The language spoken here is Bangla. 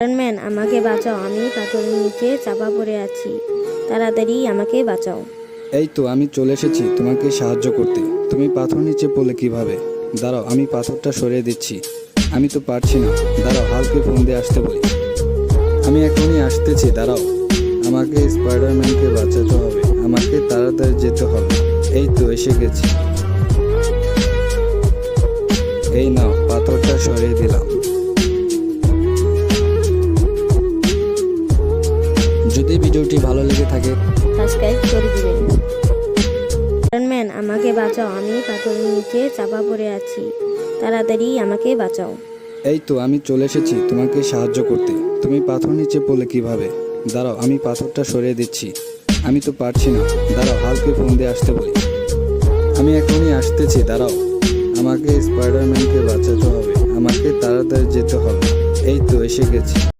আয়রনম্যান, আমাকে বাঁচাও। আমি পাথরের নিচে চাপা পড়ে আছি। তাড়াতাড়ি আমাকে বাঁচাও। এই তো আমি চলে এসেছি তোমাকে সাহায্য করতে। তুমি পাথর নিচে পড়লে কিভাবে? দাঁড়াও, আমি পাথরটা সরিয়ে দিচ্ছি। আমি তো পারছি না। দাঁড়াও, হালকে ফোন দিয়ে আসতে বলি। আমি এখনই আসতেছি, দাঁড়াও। আমাকে স্পাইডারম্যানকে বাঁচাতে হবে। আমাকে তাড়াতাড়ি যেতে হবে। এই তো এসে গেছি। এই নাও, পাথরটা সরিয়ে দিলাম। যদি ভিডিওটি ভালো লেগে থাকে সাবস্ক্রাইব করে দিবেন। আয়রনম্যান, আমাকে বাঁচাও। আমি পাথরের নিচে চাপা পড়ে আছি। তাড়াতাড়ি আমাকে বাঁচাও। এই তো আমি চলে এসেছি তোমাকে সাহায্য করতে। তুমি পাথর নিচে পড়লে কিভাবে? দাঁড়াও, আমি পাথরটা সরিয়ে দিচ্ছি। আমি তো পারছি না। দাঁড়াও, হালকে ফোন দিয়ে আসতে বলি। আমি এখনই আসতেছি, দাঁড়াও। আমাকে স্পাইডারম্যানকে বাঁচাতে হবে। আমাকে তাড়াতাড়ি যেতে হবে। এই তো এসে গেছি।